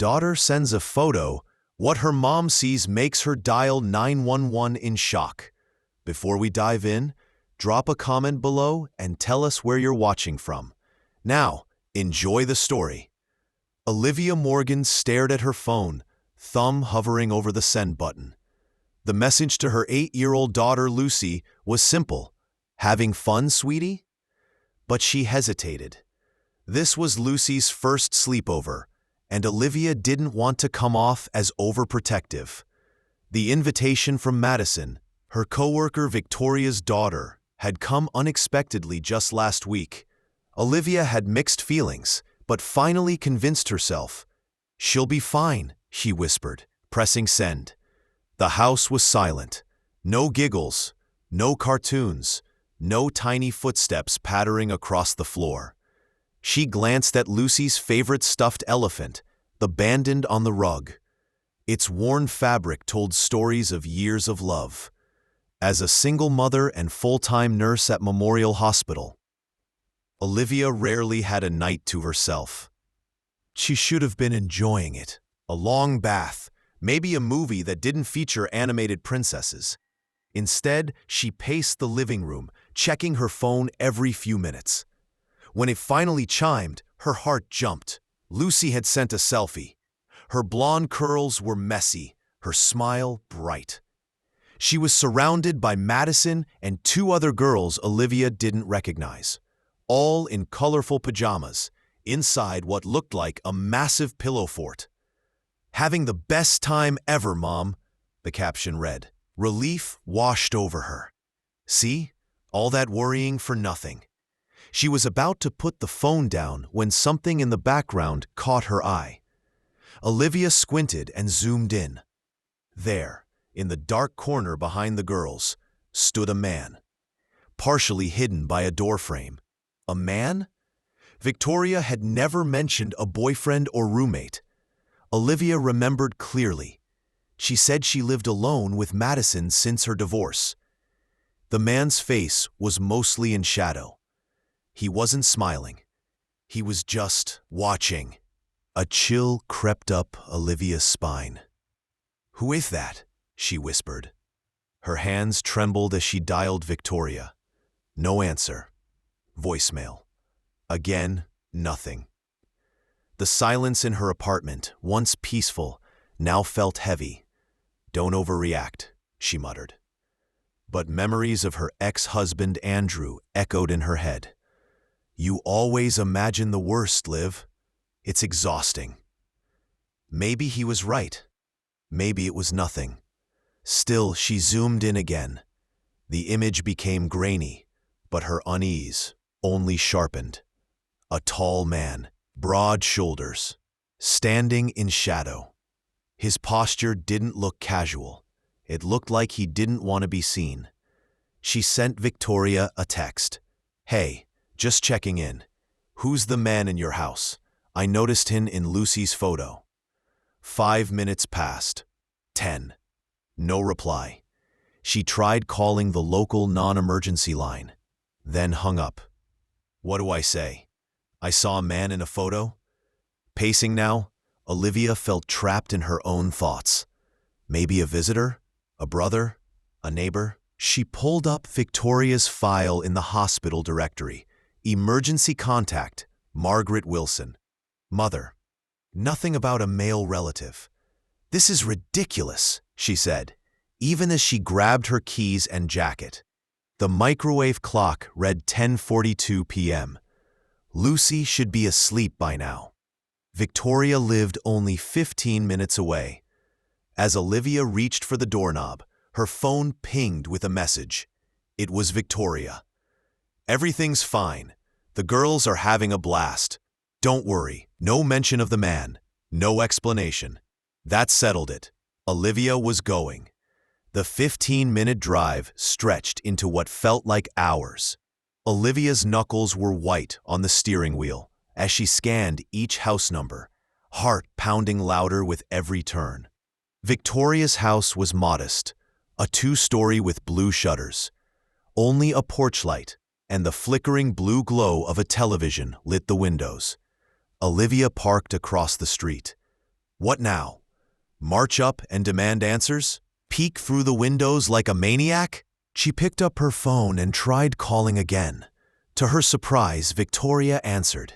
Daughter sends a photo. What her mom sees makes her dial 911 in shock. Before we dive in, drop a comment below and tell us where you're watching from. Now, enjoy the story. Olivia Morgan stared at her phone, thumb hovering over the send button. The message to her 8-year-old daughter Lucy was simple. Having fun, sweetie? But she hesitated. This was Lucy's first sleepover, and Olivia didn't want to come off as overprotective. The invitation from Madison, her coworker Victoria's daughter, had come unexpectedly just last week. Olivia had mixed feelings, but finally convinced herself. "She'll be fine," she whispered, pressing send. The house was silent. No giggles, no cartoons, no tiny footsteps pattering across the floor. She glanced at Lucy's favorite stuffed elephant, abandoned on the rug. Its worn fabric told stories of years of love. As a single mother and full-time nurse at Memorial Hospital, Olivia rarely had a night to herself. She should have been enjoying it. A long bath, maybe a movie that didn't feature animated princesses. Instead, she paced the living room, checking her phone every few minutes. When it finally chimed, her heart jumped. Lucy had sent a selfie. Her blonde curls were messy, her smile bright. She was surrounded by Madison and 2 other girls Olivia didn't recognize, all in colorful pajamas, inside what looked like a massive pillow fort. "Having the best time ever, Mom," the caption read. Relief washed over her. See? All that worrying for nothing. She was about to put the phone down when something in the background caught her eye. Olivia squinted and zoomed in. There, in the dark corner behind the girls, stood a man, partially hidden by a doorframe. A man? Victoria had never mentioned a boyfriend or roommate. Olivia remembered clearly. She said she lived alone with Madison since her divorce. The man's face was mostly in shadow. He wasn't smiling. He was just watching. A chill crept up Olivia's spine. "Who is that?" she whispered. Her hands trembled as she dialed Victoria. No answer. Voicemail. Again, nothing. The silence in her apartment, once peaceful, now felt heavy. "Don't overreact," she muttered. But memories of her ex-husband Andrew echoed in her head. "You always imagine the worst, Liv. It's exhausting." Maybe he was right. Maybe it was nothing. Still, she zoomed in again. The image became grainy, but her unease only sharpened. A tall man, broad shoulders, standing in shadow. His posture didn't look casual. It looked like he didn't want to be seen. She sent Victoria a text. "Hey, just checking in. Who's the man in your house? I noticed him in Lucy's photo." 5 minutes passed. 10. No reply. She tried calling the local non-emergency line, then hung up. What do I say? I saw a man in a photo? Pacing now, Olivia felt trapped in her own thoughts. Maybe a visitor? A brother? A neighbor? She pulled up Victoria's file in the hospital directory. Emergency contact, Margaret Wilson. Mother. Nothing about a male relative. "This is ridiculous," she said, even as she grabbed her keys and jacket. The microwave clock read 10:42 p.m. Lucy should be asleep by now. Victoria lived only 15 minutes away. As Olivia reached for the doorknob, her phone pinged with a message. It was Victoria. "Everything's fine. The girls are having a blast. Don't worry, no mention of the man, no explanation." That settled it. Olivia was going. The 15-minute drive stretched into what felt like hours. Olivia's knuckles were white on the steering wheel as she scanned each house number, heart pounding louder with every turn. Victoria's house was modest, a 2-story with blue shutters. Only a porch light and the flickering blue glow of a television lit the windows. Olivia parked across the street. What now? March up and demand answers? Peek through the windows like a maniac? She picked up her phone and tried calling again. To her surprise, Victoria answered.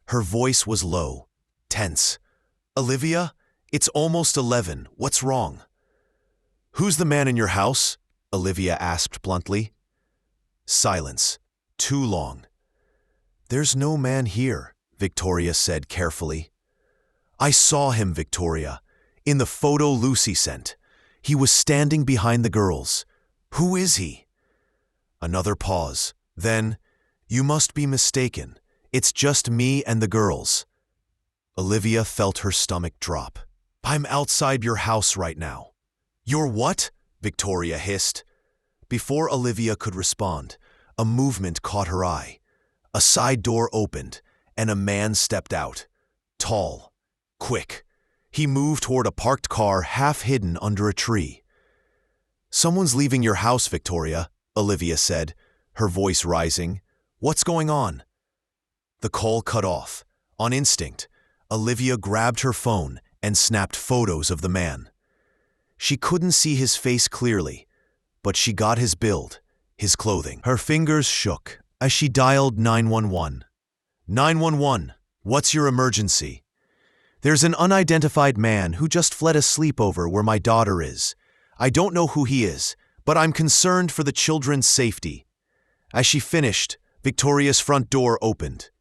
Her voice was low, tense. Olivia, it's almost 11. What's wrong? Who's the man in your house? Olivia asked bluntly. Silence. Too long. There's no man here, Victoria said carefully. I saw him, Victoria, in the photo Lucy sent. He was standing behind the girls. Who is he? Another pause. Then, you must be mistaken. It's just me and the girls. Olivia felt her stomach drop. I'm outside your house right now. You're what? Victoria hissed. Before Olivia could respond, a movement caught her eye. A side door opened, and a man stepped out. Tall. Quick. He moved toward a parked car half hidden under a tree. Someone's leaving your house, Victoria, Olivia said, her voice rising. What's going on? The call cut off. On instinct, Olivia grabbed her phone and snapped photos of the man. She couldn't see his face clearly, but she got his build, his clothing. Her fingers shook as she dialed 911. 911, what's your emergency? There's an unidentified man who just fled a sleepover where my daughter is. I don't know who he is, but I'm concerned for the children's safety. As she finished, Victoria's front door opened.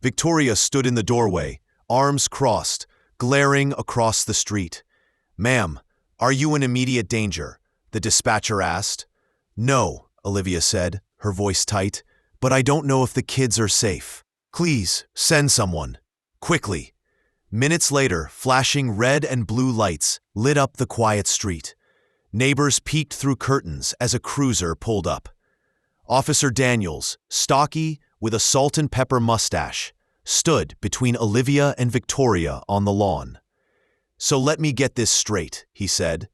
Victoria stood in the doorway, arms crossed, glaring across the street. Ma'am, are you in immediate danger? The dispatcher asked. No, Olivia said, her voice tight, but I don't know if the kids are safe. Please, send someone. Quickly. Minutes later, flashing red and blue lights lit up the quiet street. Neighbors peeked through curtains as a cruiser pulled up. Officer Daniels, stocky with a salt and pepper mustache, stood between Olivia and Victoria on the lawn. So let me get this straight, he said.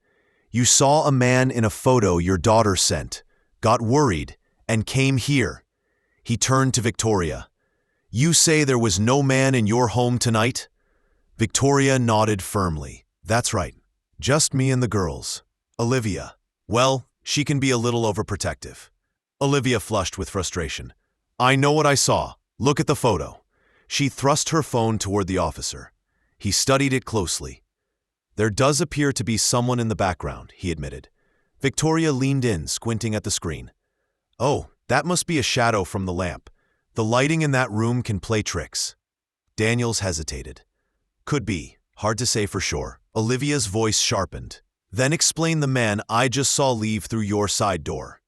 You saw a man in a photo your daughter sent, got worried, and came here. He turned to Victoria. You say there was no man in your home tonight? Victoria nodded firmly. That's right. Just me and the girls. Olivia. Well, she can be a little overprotective. Olivia flushed with frustration. I know what I saw. Look at the photo. She thrust her phone toward the officer. He studied it closely. There does appear to be someone in the background, he admitted. Victoria leaned in, squinting at the screen. Oh, that must be a shadow from the lamp. The lighting in that room can play tricks. Daniels hesitated. Could be. Hard to say for sure. Olivia's voice sharpened. Then explain the man I just saw leave through your side door.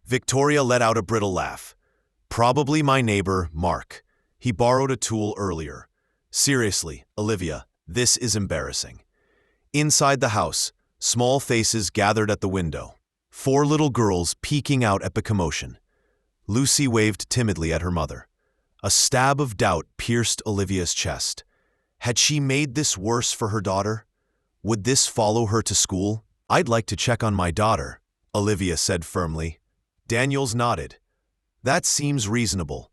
Victoria let out a brittle laugh. Probably my neighbor, Mark. He borrowed a tool earlier. Seriously, Olivia, this is embarrassing. Inside the house, small faces gathered at the window. 4 little girls peeking out at the commotion. Lucy waved timidly at her mother. A stab of doubt pierced Olivia's chest. Had she made this worse for her daughter? Would this follow her to school? I'd like to check on my daughter, Olivia said firmly. Daniels nodded. That seems reasonable.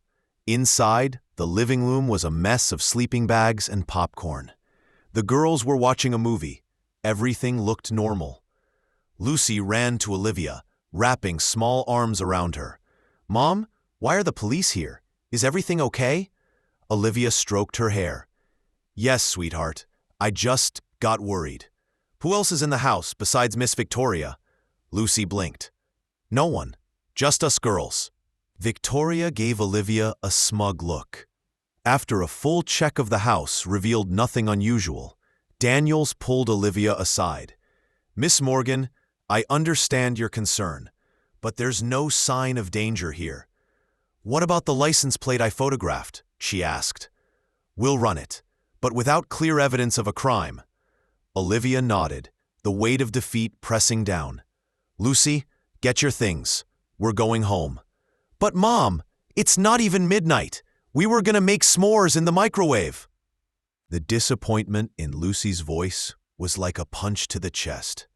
Inside, the living room was a mess of sleeping bags and popcorn. The girls were watching a movie. Everything looked normal. Lucy ran to Olivia, wrapping small arms around her. Mom, why are the police here? Is everything okay? Olivia stroked her hair. Yes, sweetheart. I just got worried. Who else is in the house besides Miss Victoria? Lucy blinked. No one. Just us girls. Victoria gave Olivia a smug look. After a full check of the house revealed nothing unusual, Daniels pulled Olivia aside. Miss Morgan, I understand your concern, but there's no sign of danger here. What about the license plate I photographed? She asked. We'll run it, but without clear evidence of a crime. Olivia nodded, the weight of defeat pressing down. Lucy, get your things. We're going home. But Mom, it's not even midnight. We were gonna make s'mores in the microwave. The disappointment in Lucy's voice was like a punch to the chest.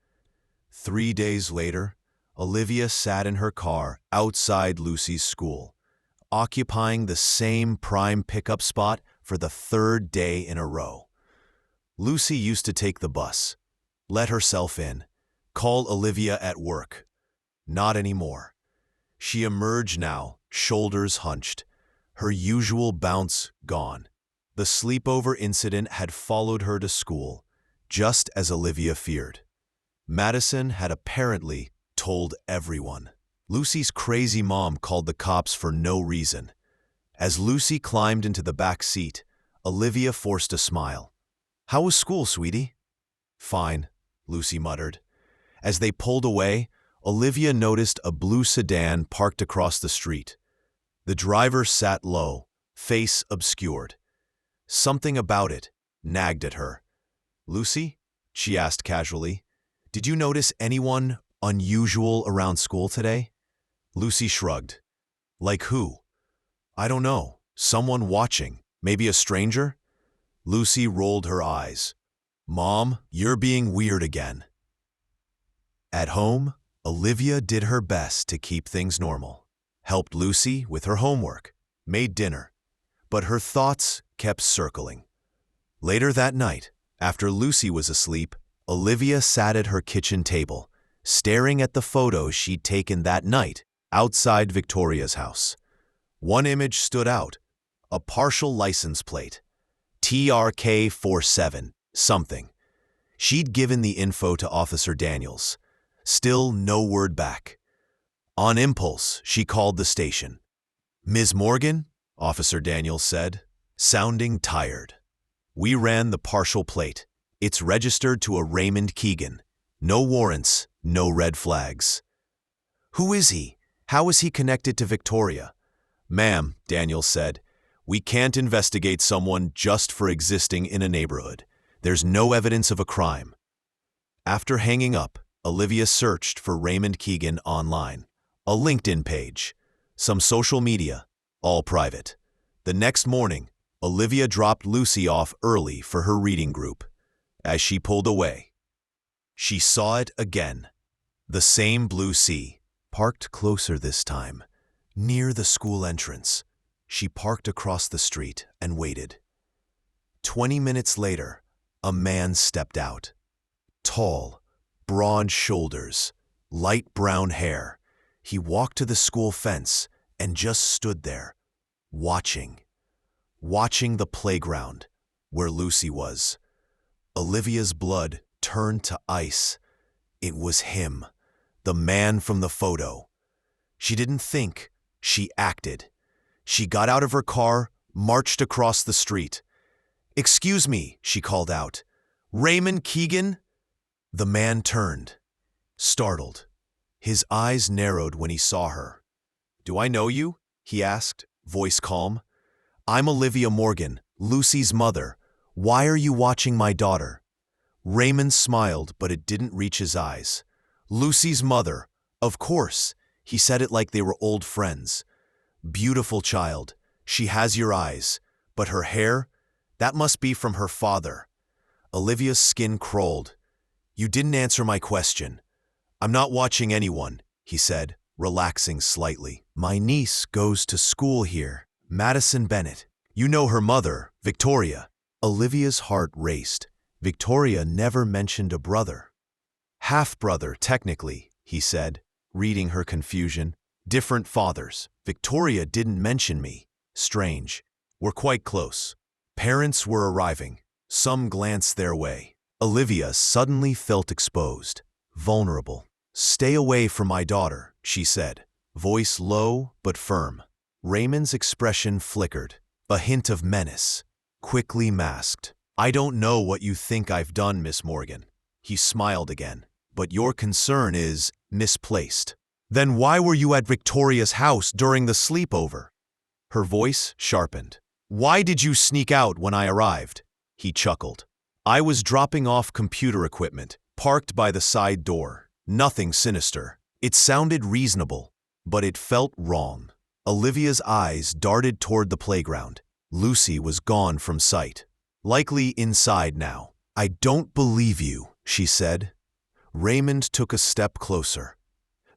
3 days later, Olivia sat in her car outside Lucy's school, occupying the same prime pickup spot for the 3rd day in a row. Lucy used to take the bus, let herself in, call Olivia at work. Not anymore. She emerged now, shoulders hunched, her usual bounce gone. The sleepover incident had followed her to school, just as Olivia feared. Madison had apparently told everyone. Lucy's crazy mom called the cops for no reason. As Lucy climbed into the back seat, Olivia forced a smile. "How was school, sweetie?" "Fine," Lucy muttered. As they pulled away, Olivia noticed a blue sedan parked across the street. The driver sat low, face obscured. Something about it nagged at her. "Lucy," she asked casually, "did you notice anyone unusual around school today?" Lucy shrugged. "Like who?" "I don't know. Someone watching. Maybe a stranger?" Lucy rolled her eyes. "Mom, you're being weird again." At home, Olivia did her best to keep things normal. Helped Lucy with her homework, made dinner. But her thoughts kept circling. Later that night, after Lucy was asleep, Olivia sat at her kitchen table, staring at the photos she'd taken that night outside Victoria's house. One image stood out, a partial license plate, TRK47 something. She'd given the info to Officer Daniels. Still no word back. On impulse, she called the station. "Ms. Morgan?" Officer Daniels said, sounding tired. "We ran the partial plate. It's registered to a Raymond Keegan. No warrants, no red flags." "Who is he? How is he connected to Victoria?" "Ma'am," Daniels said, "we can't investigate someone just for existing in a neighborhood. There's no evidence of a crime." After hanging up, Olivia searched for Raymond Keegan online. A LinkedIn page, some social media, all private. The next morning, Olivia dropped Lucy off early for her reading group. As she pulled away, she saw it again. The same blue sea, parked closer this time, near the school entrance. She parked across the street and waited. 20 minutes later, a man stepped out. Tall, broad shoulders, light brown hair. He walked to the school fence and just stood there, watching the playground where Lucy was. Olivia's blood turned to ice. It was him, the man from the photo. She didn't think, she acted. She got out of her car, marched across the street. "Excuse me," she called out. "Raymond Keegan?" The man turned, startled. His eyes narrowed when he saw her. "Do I know you?" he asked, voice calm. "I'm Olivia Morgan, Lucy's mother. Why are you watching my daughter?" Raymond smiled, but it didn't reach his eyes. "Lucy's mother, of course." He said it like they were old friends. "Beautiful child. She has your eyes. But her hair? That must be from her father." Olivia's skin crawled. "You didn't answer my question." "I'm not watching anyone," he said, relaxing slightly. "My niece goes to school here, Madison Bennett. You know her mother, Victoria." Olivia's heart raced. Victoria never mentioned a brother. "Half-brother, technically," he said, reading her confusion. "Different fathers. Victoria didn't mention me. Strange. We're quite close." Parents were arriving. Some glanced their way. Olivia suddenly felt exposed, vulnerable. "Stay away from my daughter," she said, voice low but firm. Raymond's expression flickered, a hint of menace, quickly masked. "I don't know what you think I've done, Miss Morgan." He smiled again. "But your concern is misplaced." "Then why were you at Victoria's house during the sleepover?" Her voice sharpened. "Why did you sneak out when I arrived?" He chuckled. "I was dropping off computer equipment, parked by the side door. Nothing sinister." It sounded reasonable, but it felt wrong. Olivia's eyes darted toward the playground. Lucy was gone from sight. Likely inside now. "I don't believe you," she said. Raymond took a step closer.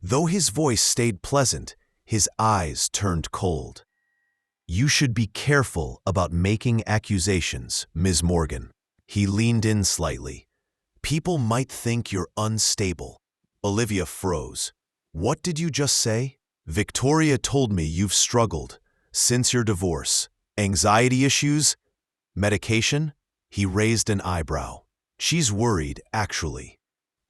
Though his voice stayed pleasant, his eyes turned cold. "You should be careful about making accusations, Ms. Morgan." He leaned in slightly. People might think you're unstable. Olivia froze. What did you just say? Victoria told me you've struggled since your divorce. Anxiety issues? Medication? He raised an eyebrow. She's worried, actually,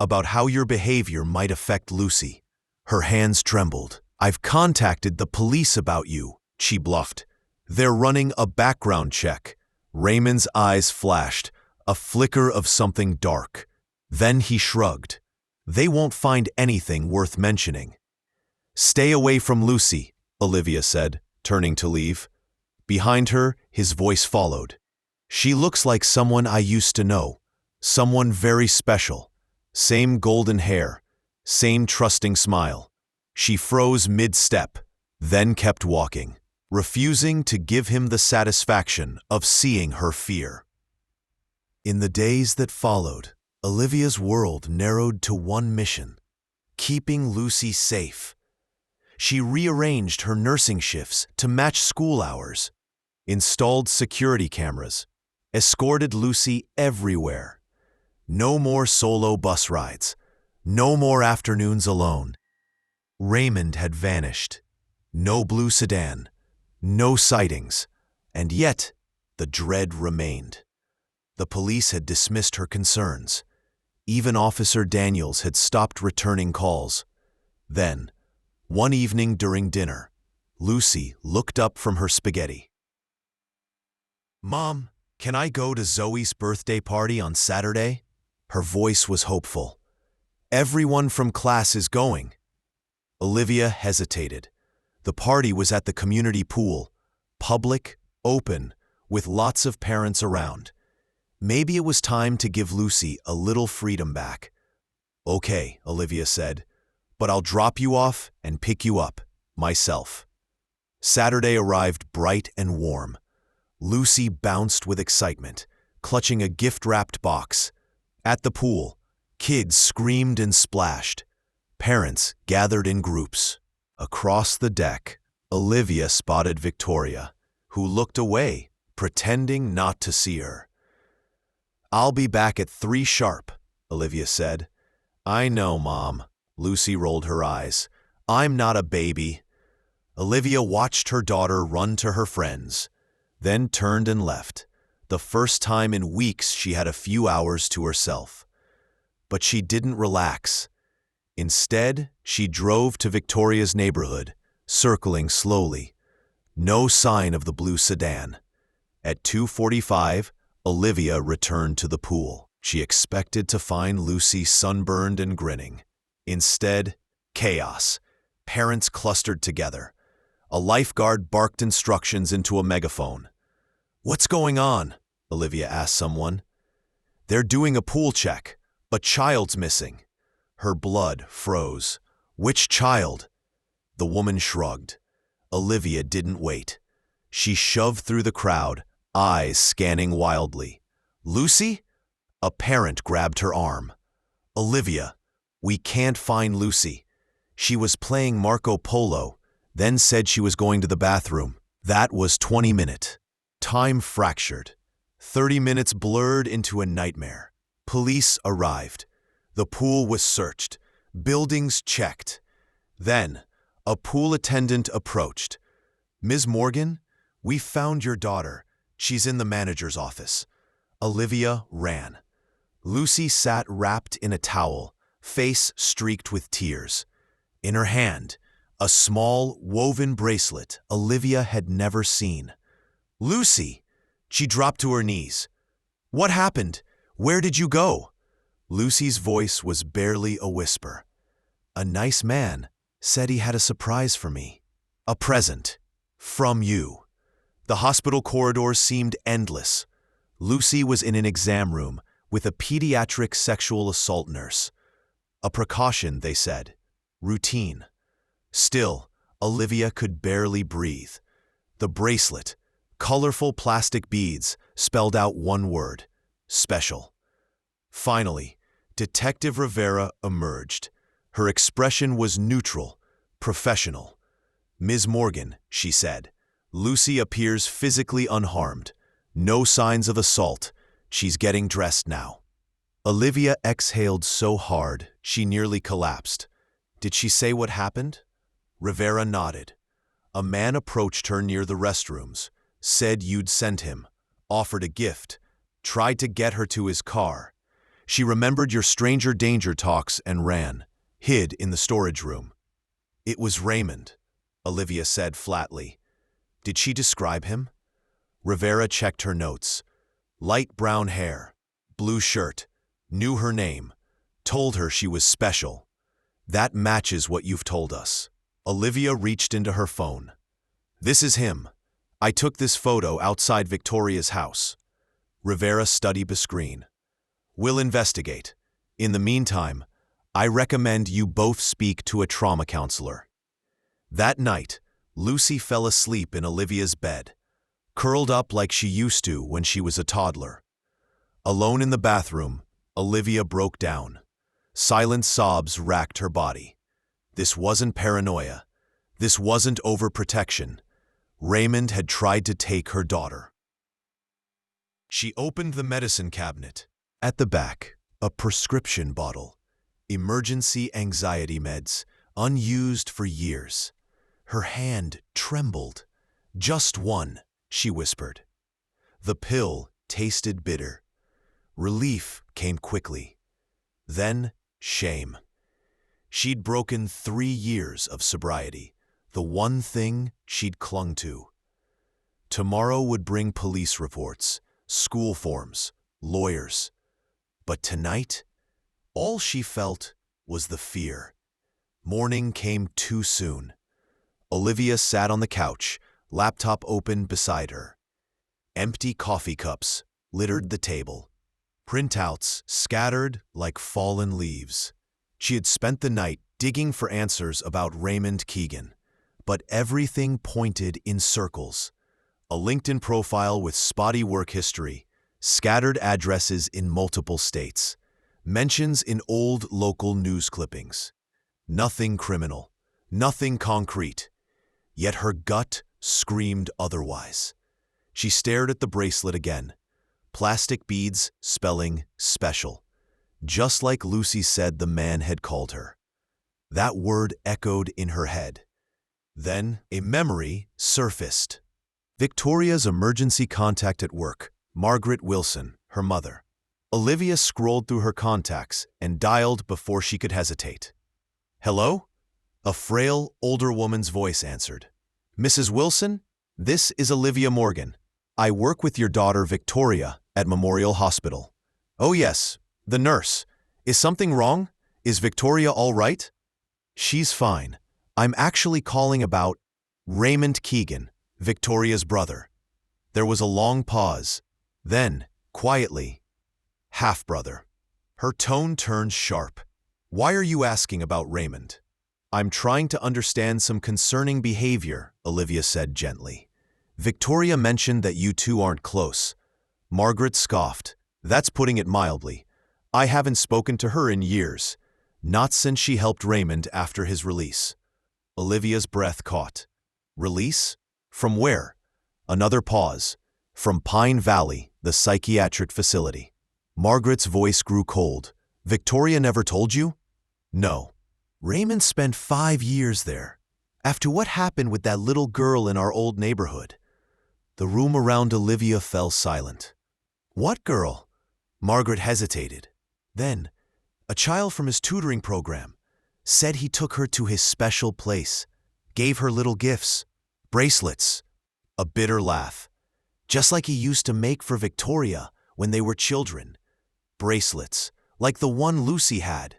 about how your behavior might affect Lucy. Her hands trembled. I've contacted the police about you, she bluffed. They're running a background check. Raymond's eyes flashed, a flicker of something dark. Then he shrugged. They won't find anything worth mentioning. Stay away from Lucy, Olivia said, turning to leave. Behind her, his voice followed. She looks like someone I used to know, someone very special. Same golden hair, same trusting smile. She froze mid-step, then kept walking, refusing to give him the satisfaction of seeing her fear. In the days that followed, Olivia's world narrowed to one mission: keeping Lucy safe. She rearranged her nursing shifts to match school hours, installed security cameras, escorted Lucy everywhere. No more solo bus rides, no more afternoons alone. Raymond had vanished. No blue sedan, no sightings, and yet the dread remained. The police had dismissed her concerns. Even Officer Daniels had stopped returning calls. Then, one evening during dinner, Lucy looked up from her spaghetti. Mom, can I go to Zoe's birthday party on Saturday? Her voice was hopeful. Everyone from class is going. Olivia hesitated. The party was at the community pool, public, open, with lots of parents around. Maybe it was time to give Lucy a little freedom back. Okay, Olivia said, but I'll drop you off and pick you up, myself. Saturday arrived bright and warm. Lucy bounced with excitement, clutching a gift-wrapped box. At the pool, kids screamed and splashed. Parents gathered in groups. Across the deck, Olivia spotted Victoria, who looked away, pretending not to see her. I'll be back at 3 sharp, Olivia said. I know, Mom. Lucy rolled her eyes. I'm not a baby. Olivia watched her daughter run to her friends, then turned and left. The first time in weeks she had a few hours to herself. But she didn't relax. Instead, she drove to Victoria's neighborhood, circling slowly. No sign of the blue sedan. At 2:45, Olivia returned to the pool. She expected to find Lucy sunburned and grinning. Instead, chaos. Parents clustered together. A lifeguard barked instructions into a megaphone. What's going on? Olivia asked someone. They're doing a pool check. A child's missing. Her blood froze. Which child? The woman shrugged. Olivia didn't wait. She shoved through the crowd, eyes scanning wildly. Lucy? A parent grabbed her arm. Olivia, we can't find Lucy. She was playing Marco Polo, then said she was going to the bathroom. That was 20 minutes. Time fractured. 30 minutes blurred into a nightmare. Police arrived. The pool was searched. Buildings checked. Then, a pool attendant approached. Ms. Morgan, we found your daughter. She's in the manager's office. Olivia ran. Lucy sat wrapped in a towel, face streaked with tears. In her hand, a small, woven bracelet Olivia had never seen. Lucy! She dropped to her knees. What happened? Where did you go? Lucy's voice was barely a whisper. A nice man said he had a surprise for me. A present. From you. The hospital corridors seemed endless. Lucy was in an exam room with a pediatric sexual assault nurse. A precaution, they said. Routine. Still, Olivia could barely breathe. The bracelet, colorful plastic beads, spelled out one word: special. Finally, Detective Rivera emerged. Her expression was neutral, professional. Ms. Morgan, she said, Lucy appears physically unharmed. No signs of assault, She's getting dressed now." Olivia exhaled so hard she nearly collapsed. "Did she say what happened?" Rivera nodded. "A man approached her near the restrooms, said you'd sent him, offered a gift, tried to get her to his car. She remembered your stranger danger talks and ran, hid in the storage room." "It was Raymond," Olivia said flatly. "Did she describe him?" Rivera checked her notes. "Light brown hair, blue shirt, knew her name, told her she was special. That matches what you've told us." Olivia reached into her phone. "This is him. I took this photo outside Victoria's house." Rivera studied the screen. "We'll investigate. In the meantime, I recommend you both speak to a trauma counselor." That night, Lucy fell asleep in Olivia's bed, curled up like she used to when she was a toddler. Alone in the bathroom, Olivia broke down. Silent sobs racked her body. This wasn't paranoia. This wasn't overprotection. Raymond had tried to take her daughter. She opened the medicine cabinet. At the back, a prescription bottle. Emergency anxiety meds, unused for years. Her hand trembled. "Just one," she whispered. The pill tasted bitter. Relief came quickly. Then, shame. She'd broken 3 years of sobriety, the one thing she'd clung to. Tomorrow would bring police reports, school forms, lawyers. But tonight, all she felt was the fear. Morning came too soon. Olivia sat on the couch, laptop open beside her. Empty coffee cups littered the table. Printouts scattered like fallen leaves. She had spent the night digging for answers about Raymond Keegan, but everything pointed in circles. A LinkedIn profile with spotty work history, scattered addresses in multiple states, mentions in old local news clippings. Nothing criminal, nothing concrete. Yet her gut screamed otherwise. She stared at the bracelet again. Plastic beads spelling special. Just like Lucy said the man had called her. That word echoed in her head. Then a memory surfaced. Victoria's emergency contact at work, Margaret Wilson, her mother. Olivia scrolled through her contacts and dialed before she could hesitate. "Hello?" A frail, older woman's voice answered. "Mrs. Wilson, this is Olivia Morgan. I work with your daughter Victoria at Memorial Hospital." "Oh yes, the nurse. Is something wrong? Is Victoria all right?" "She's fine. I'm actually calling about Raymond Keegan, Victoria's brother." There was a long pause. Then, quietly, "Half-brother." Her tone turned sharp. "Why are you asking about Raymond?" "I'm trying to understand some concerning behavior," Olivia said gently. "Victoria mentioned that you two aren't close." Margaret scoffed. "That's putting it mildly. I haven't spoken to her in years. Not since she helped Raymond after his release." Olivia's breath caught. "Release? From where?" Another pause. "From Pine Valley, the psychiatric facility." Margaret's voice grew cold. "Victoria never told you?" "No. Raymond spent 5 years there. After what happened with that little girl in our old neighborhood." The room around Olivia fell silent. "What girl?" Margaret hesitated. Then, "A child from his tutoring program. Said he took her to his special place. Gave her little gifts. Bracelets." A bitter laugh. "Just like he used to make for Victoria when they were children. Bracelets, like the one Lucy had."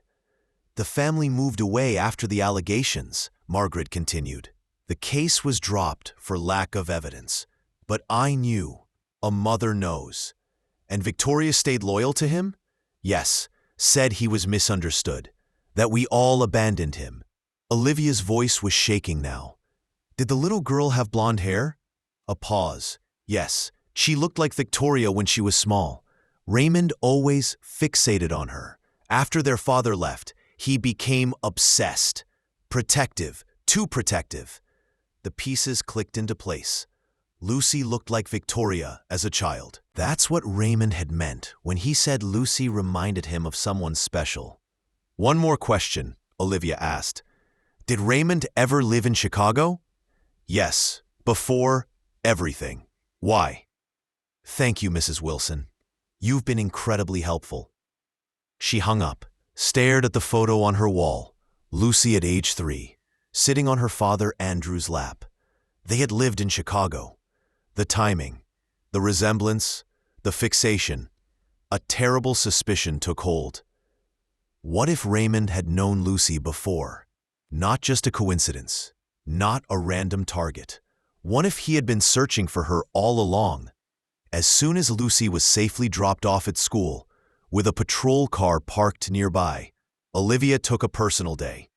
"The family moved away after the allegations," Margaret continued. "The case was dropped for lack of evidence. But I knew. A mother knows." "And Victoria stayed loyal to him?" "Yes, said he was misunderstood. That we all abandoned him." Olivia's voice was shaking now. "Did the little girl have blonde hair?" A pause. "Yes, she looked like Victoria when she was small. Raymond always fixated on her. After their father left, he became obsessed. Protective, too protective." The pieces clicked into place. Lucy looked like Victoria as a child. That's what Raymond had meant when he said Lucy reminded him of someone special. One more question, Olivia asked. Did Raymond ever live in Chicago? Yes, before everything. Why? Thank you, Mrs. Wilson. You've been incredibly helpful. She hung up, stared at the photo on her wall, Lucy at age 3, sitting on her father Andrew's lap. They had lived in Chicago. The timing, the resemblance, the fixation, a terrible suspicion took hold. What if Raymond had known Lucy before? Not just a coincidence, not a random target. What if he had been searching for her all along? As soon as Lucy was safely dropped off at school, with a patrol car parked nearby, Olivia took a personal day.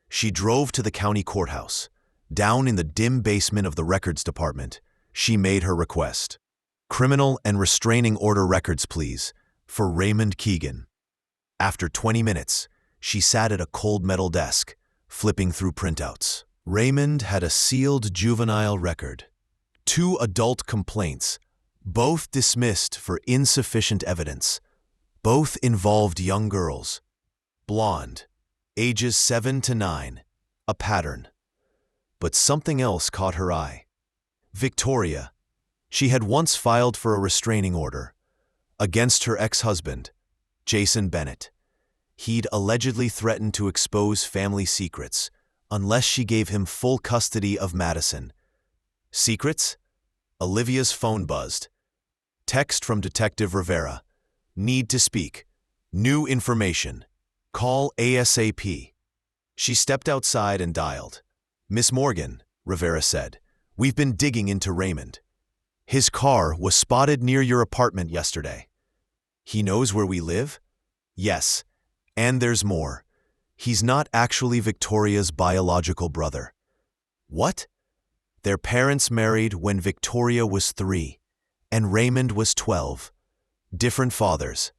She drove to the county courthouse. Down in the dim basement of the records department, she made her request. Criminal and restraining order records, please, for Raymond Keegan. After 20 minutes, she sat at a cold metal desk, flipping through printouts. Raymond had a sealed juvenile record. 2 adult complaints, both dismissed for insufficient evidence. Both involved young girls. Blonde, ages 7 to 9, a pattern. But something else caught her eye. Victoria. She had once filed for a restraining order against her ex-husband, Jason Bennett. He'd allegedly threatened to expose family secrets unless she gave him full custody of Madison. Secrets? Olivia's phone buzzed. Text from Detective Rivera. Need to speak. New information. Call ASAP. She stepped outside and dialed. Miss Morgan, Rivera said, we've been digging into Raymond. His car was spotted near your apartment yesterday. He knows where we live? Yes, and there's more. He's not actually Victoria's biological brother. What? Their parents married when Victoria was 3, and Raymond was 12. Different fathers.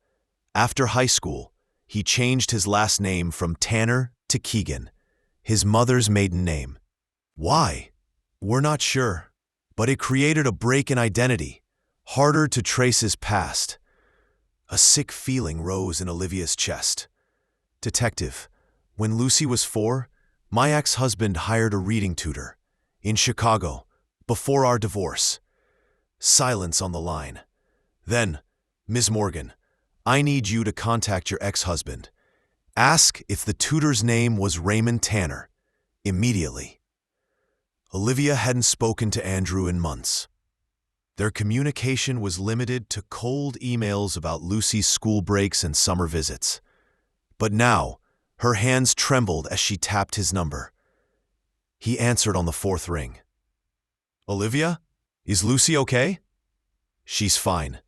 After high school, he changed his last name from Tanner to Keegan, his mother's maiden name. Why? We're not sure, but it created a break in identity, harder to trace his past. A sick feeling rose in Olivia's chest. Detective, when Lucy was 4, my ex-husband hired a reading tutor in Chicago before our divorce. Silence on the line. Then, Ms. Morgan, I need you to contact your ex-husband. Ask if the tutor's name was Raymond Tanner, immediately. Olivia hadn't spoken to Andrew in months. Their communication was limited to cold emails about Lucy's school breaks and summer visits. But now, her hands trembled as she tapped his number. He answered on the 4th ring. Olivia, is Lucy okay? She's fine.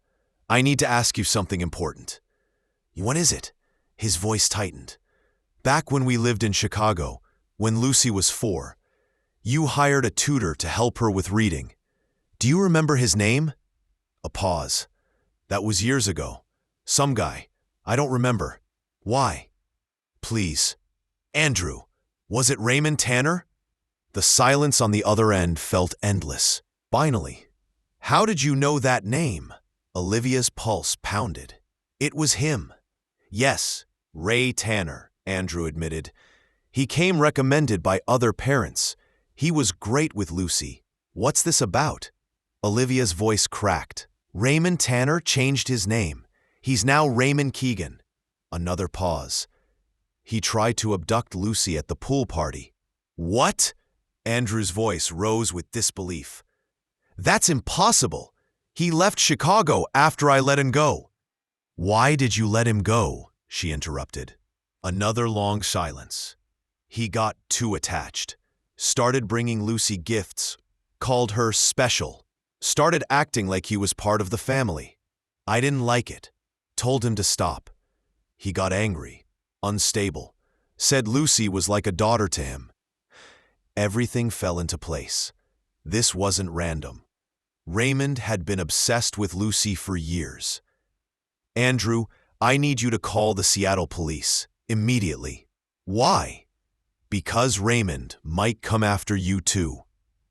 I need to ask you something important. What is it? His voice tightened. Back when we lived in Chicago, when Lucy was 4, you hired a tutor to help her with reading. Do you remember his name? A pause. That was years ago. Some guy. I don't remember. Why? Please. Andrew, was it Raymond Tanner? The silence on the other end felt endless. Finally. How did you know that name? Olivia's pulse pounded. It was him. Yes, Ray Tanner, Andrew admitted. He came recommended by other parents. He was great with Lucy. What's this about? Olivia's voice cracked. Raymond Tanner changed his name. He's now Raymond Keegan. Another pause. He tried to abduct Lucy at the pool party. What? Andrew's voice rose with disbelief. That's impossible. He left Chicago after I let him go. Why did you let him go? She interrupted. Another long silence. He got too attached. Started bringing Lucy gifts. Called her special. Started acting like he was part of the family. I didn't like it. Told him to stop. He got angry, unstable. Said Lucy was like a daughter to him. Everything fell into place. This wasn't random. Raymond had been obsessed with Lucy for years. Andrew, I need you to call the Seattle police, immediately. Why? Because Raymond might come after you too.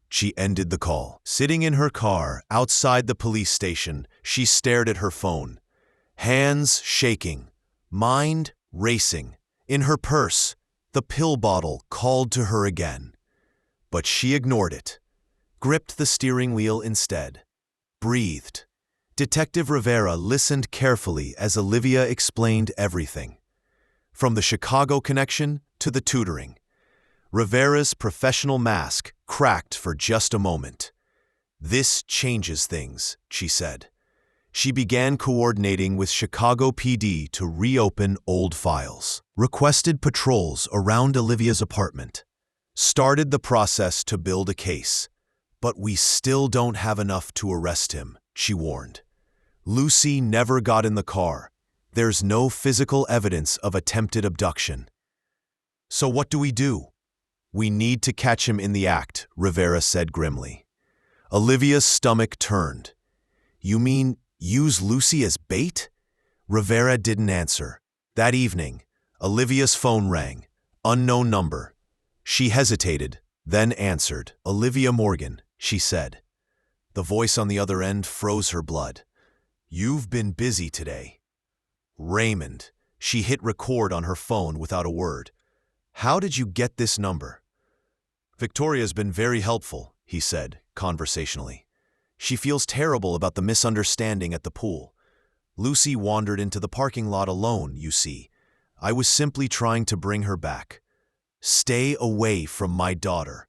She ended the call. Sitting in her car outside the police station, She stared at her phone, hands shaking, mind racing. In her purse, the pill bottle called to her again. But she ignored it, gripped the steering wheel instead, breathed. Detective Rivera listened carefully as Olivia explained everything. From the Chicago connection to the tutoring. Rivera's professional mask cracked for just a moment. "This changes things," she said. She began coordinating with Chicago PD to reopen old files, requested patrols around Olivia's apartment, started the process to build a case. "But we still don't have enough to arrest him," she warned. "Lucy never got in the car. There's no physical evidence of attempted abduction." "So what do we do?" "We need to catch him in the act," Rivera said grimly. Olivia's stomach turned. "You mean use Lucy as bait?" Rivera didn't answer. That evening, Olivia's phone rang. Unknown number. She hesitated, then answered. "Olivia Morgan," she said. The voice on the other end froze her blood. "You've been busy today." "Raymond." She hit record on her phone without a word. "How did you get this number?" "Victoria's been very helpful," he said, conversationally. "She feels terrible about the misunderstanding at the pool. Lucy wandered into the parking lot alone, you see. I was simply trying to bring her back. Stay away from my daughter."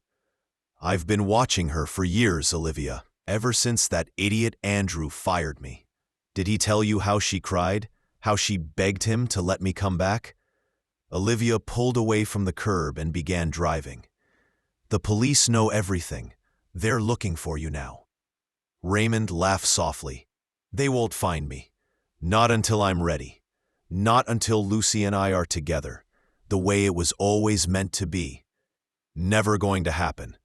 "I've been watching her for years, Olivia, ever since that idiot Andrew fired me. Did he tell you how she cried? How she begged him to let me come back?" Olivia pulled away from the curb and began driving. "The police know everything. They're looking for you now." Raymond laughed softly. "They won't find me. Not until I'm ready. Not until Lucy and I are together, the way it was always meant to be. Never going to happen."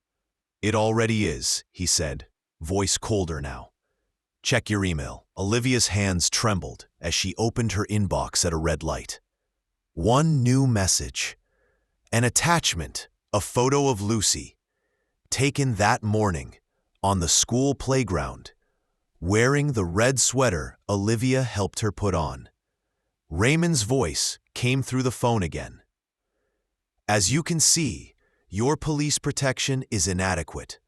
"It already is," he said, voice colder now. "Check your email." Olivia's hands trembled as she opened her inbox at a red light. One new message. An attachment, a photo of Lucy, taken that morning on the school playground, wearing the red sweater Olivia helped her put on. Raymond's voice came through the phone again. "As you can see, your police protection is inadequate.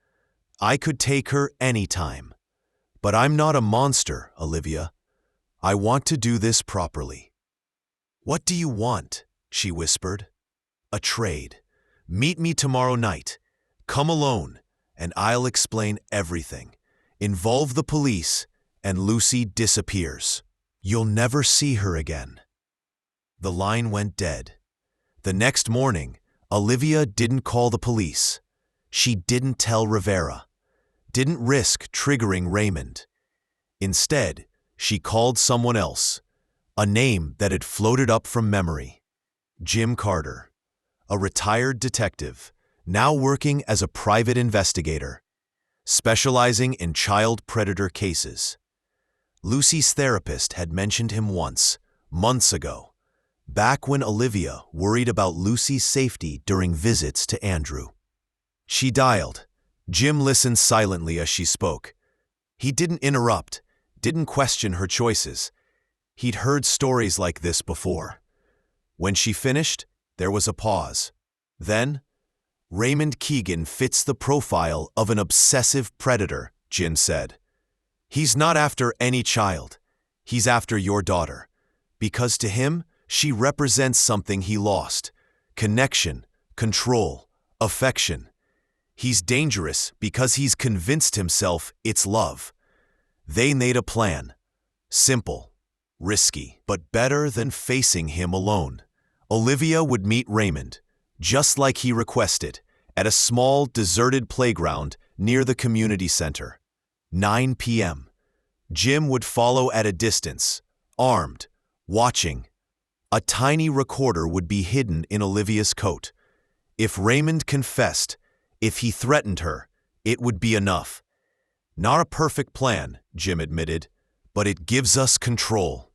I could take her anytime. But I'm not a monster, Olivia. I want to do this properly." "What do you want?" she whispered. "A trade. Meet me tomorrow night. Come alone, and I'll explain everything. Involve the police, and Lucy disappears. You'll never see her again." The line went dead. The next morning, Olivia didn't call the police. She didn't tell Rivera. Didn't risk triggering Raymond. Instead, she called someone else, a name that had floated up from memory. Jim Carter, a retired detective, now working as a private investigator, specializing in child predator cases. Lucy's therapist had mentioned him once, months ago, back when Olivia worried about Lucy's safety during visits to Andrew. She dialed. Jim listened silently as she spoke. He didn't interrupt, didn't question her choices. He'd heard stories like this before. When she finished, there was a pause. Then, "Raymond Keegan fits the profile of an obsessive predator," Jim said. "He's not after any child. He's after your daughter. Because to him, she represents something he lost: connection, control, affection. He's dangerous because he's convinced himself it's love." They made a plan. Simple, risky, but better than facing him alone. Olivia would meet Raymond, just like he requested, at a small, deserted playground near the community center. 9 p.m. Jim would follow at a distance, armed, watching. A tiny recorder would be hidden in Olivia's coat. If Raymond confessed, if he threatened her, it would be enough. "Not a perfect plan," Jim admitted, "but it gives us control."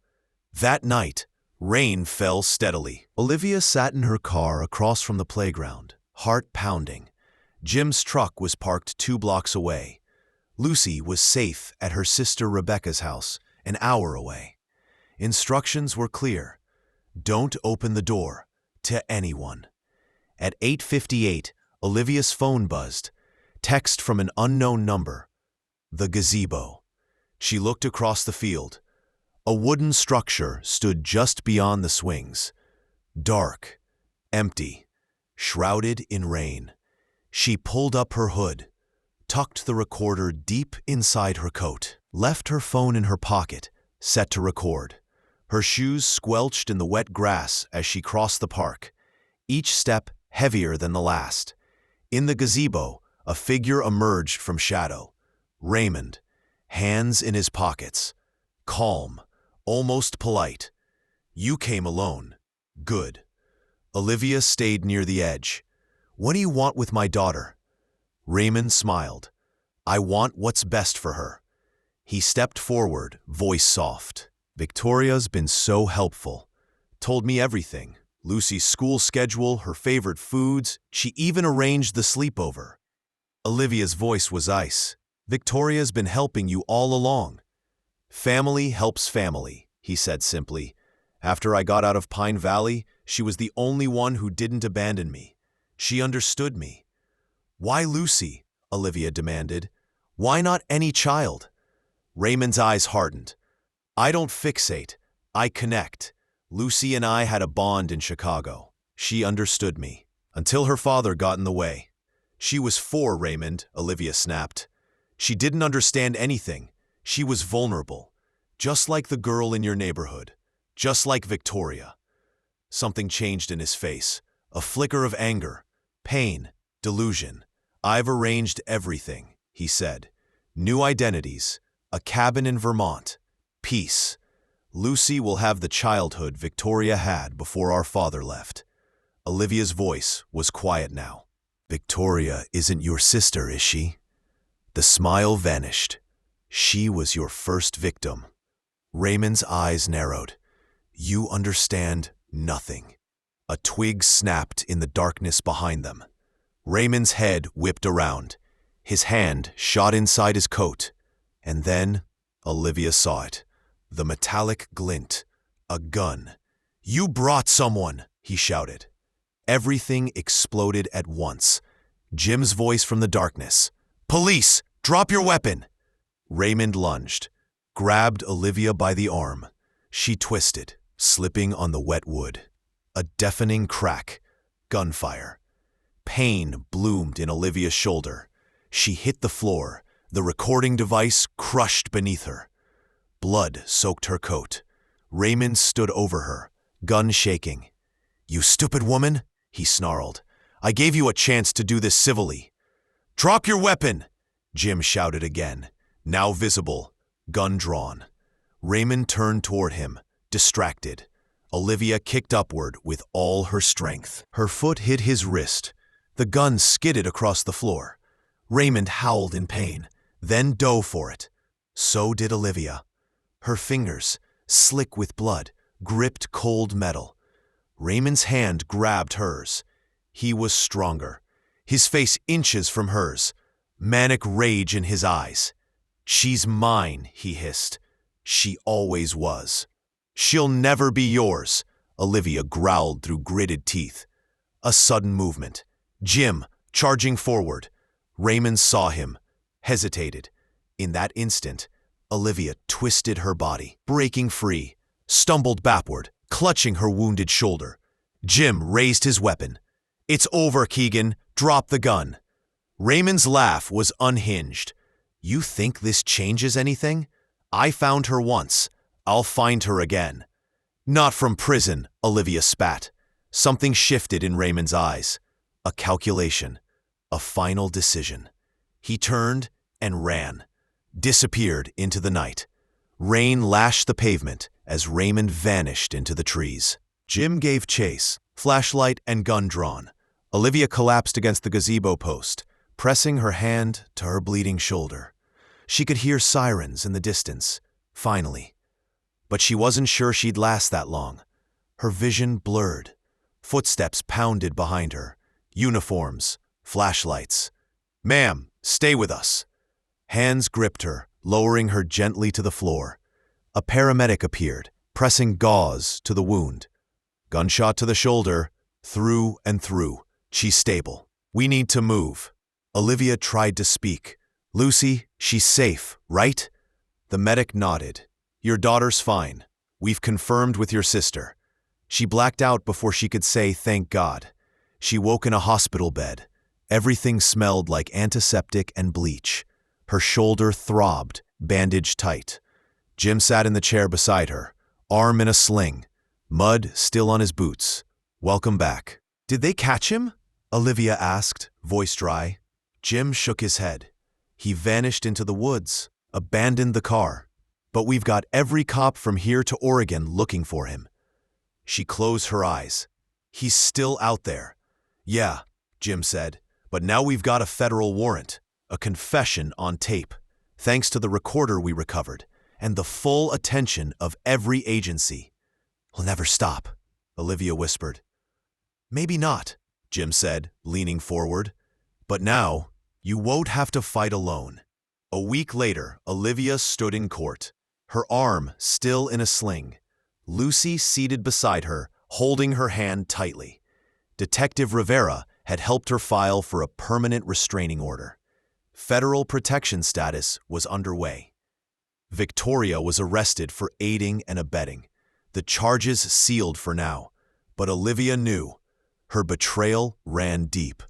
That night, rain fell steadily. Olivia sat in her car across from the playground, heart pounding. Jim's truck was parked 2 blocks away. Lucy was safe at her sister Rebecca's house, an hour away. Instructions were clear. Don't open the door to anyone. At 8:58, Olivia's phone buzzed. Text from an unknown number. The gazebo. She looked across the field. A wooden structure stood just beyond the swings. Dark, empty, shrouded in rain. She pulled up her hood, tucked the recorder deep inside her coat, left her phone in her pocket, set to record. Her shoes squelched in the wet grass as she crossed the park, each step heavier than the last. In the gazebo, a figure emerged from shadow. Raymond, hands in his pockets, calm, almost polite. You came alone. Good. Olivia stayed near the edge. What do you want with my daughter? Raymond smiled. I want what's best for her. He stepped forward, voice soft. Victoria's been so helpful. Told me everything. Lucy's school schedule, her favorite foods. She even arranged the sleepover. Olivia's voice was ice. Victoria's been helping you all along. Family helps family, he said simply. After I got out of Pine Valley, she was the only one who didn't abandon me. She understood me. Why Lucy? Olivia demanded. Why not any child? Raymond's eyes hardened. I don't fixate. I connect. Lucy and I had a bond in Chicago. She understood me. Until her father got in the way. She was 4, Raymond, Olivia snapped. She didn't understand anything. She was vulnerable. Just like the girl in your neighborhood. Just like Victoria. Something changed in his face. A flicker of anger, pain, delusion. I've arranged everything, he said. New identities, a cabin in Vermont, peace. Lucy will have the childhood Victoria had before our father left. Olivia's voice was quiet now. Victoria isn't your sister, is she? The smile vanished. She was your first victim. Raymond's eyes narrowed. You understand nothing. A twig snapped in the darkness behind them. Raymond's head whipped around. His hand shot inside his coat. And then Olivia saw it. The metallic glint. A gun. You brought someone, he shouted. Everything exploded at once. Jim's voice from the darkness. Police! Drop your weapon! Raymond lunged, grabbed Olivia by the arm. She twisted, slipping on the wet wood. A deafening crack. Gunfire. Pain bloomed in Olivia's shoulder. She hit the floor, the recording device crushed beneath her. Blood soaked her coat. Raymond stood over her, gun shaking. You stupid woman, he snarled. I gave you a chance to do this civilly. Drop your weapon, Jim shouted again, now visible, gun drawn. Raymond turned toward him, distracted. Olivia kicked upward with all her strength. Her foot hit his wrist. The gun skidded across the floor. Raymond howled in pain, then dove for it. So did Olivia. Her fingers, slick with blood, gripped cold metal. Raymond's hand grabbed hers. He was stronger, his face inches from hers, manic rage in his eyes. She's mine, he hissed. She always was. She'll never be yours, Olivia growled through gritted teeth. A sudden movement. Jim, charging forward. Raymond saw him, hesitated. In that instant, Olivia twisted her body, breaking free, stumbled backward, clutching her wounded shoulder. Jim raised his weapon. It's over, Keegan. Drop the gun. Raymond's laugh was unhinged. You think this changes anything? I found her once. I'll find her again. Not from prison, Olivia spat. Something shifted in Raymond's eyes. A calculation. A final decision. He turned and ran. Disappeared into the night. Rain lashed the pavement as Raymond vanished into the trees. Jim gave chase, flashlight and gun drawn. Olivia collapsed against the gazebo post, pressing her hand to her bleeding shoulder. She could hear sirens in the distance, finally. But she wasn't sure she'd last that long. Her vision blurred. Footsteps pounded behind her. Uniforms, flashlights. Ma'am, stay with us. Hands gripped her, lowering her gently to the floor. A paramedic appeared, pressing gauze to the wound. Gunshot to the shoulder, through and through. She's stable. We need to move. Olivia tried to speak. Lucy, she's safe, right? The medic nodded. Your daughter's fine. We've confirmed with your sister. She blacked out before she could say thank God. She woke in a hospital bed. Everything smelled like antiseptic and bleach. Her shoulder throbbed, bandaged tight. Jim sat in the chair beside her, arm in a sling, mud still on his boots. Welcome back. Did they catch him? Olivia asked, voice dry. Jim shook his head. He vanished into the woods, abandoned the car. But we've got every cop from here to Oregon looking for him. She closed her eyes. He's still out there. Yeah, Jim said, but now we've got a federal warrant, a confession on tape, thanks to the recorder we recovered, and the full attention of every agency. He'll never stop, Olivia whispered. Maybe not, Jim said, leaning forward. But now, you won't have to fight alone. A week later, Olivia stood in court, her arm still in a sling. Lucy seated beside her, holding her hand tightly. Detective Rivera had helped her file for a permanent restraining order. Federal protection status was underway. Victoria was arrested for aiding and abetting. The charges sealed for now, but Olivia knew. Her betrayal ran deep.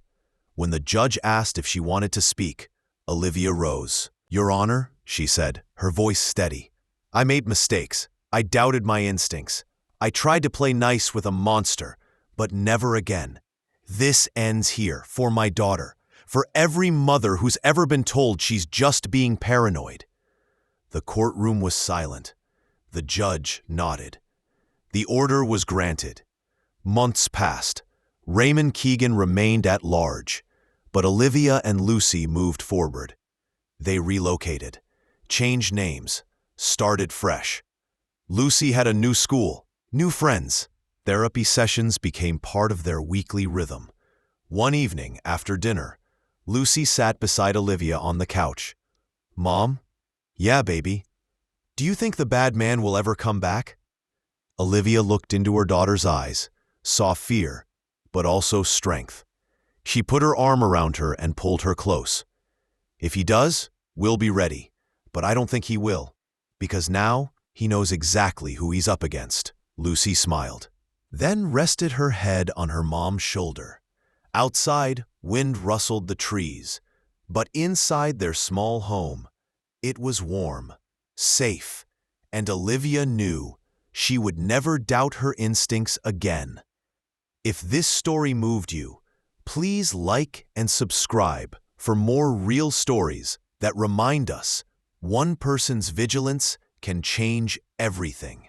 When the judge asked if she wanted to speak, Olivia rose. Your Honor, she said, her voice steady. I made mistakes. I doubted my instincts. I tried to play nice with a monster, but never again. This ends here, for my daughter, for every mother who's ever been told she's just being paranoid. The courtroom was silent. The judge nodded. The order was granted. Months passed. Raymond Keegan remained at large, but Olivia and Lucy moved forward. They relocated, changed names, started fresh. Lucy had a new school, new friends. Therapy sessions became part of their weekly rhythm. One evening after dinner, Lucy sat beside Olivia on the couch. Mom? Yeah, baby. Do you think the bad man will ever come back? Olivia looked into her daughter's eyes, saw fear, but also strength. She put her arm around her and pulled her close. If he does, we'll be ready, but I don't think he will, because now he knows exactly who he's up against. Lucy smiled, then rested her head on her mom's shoulder. Outside, wind rustled the trees, but inside their small home, it was warm, safe, and Olivia knew she would never doubt her instincts again. If this story moved you, please like and subscribe for more real stories that remind us one person's vigilance can change everything.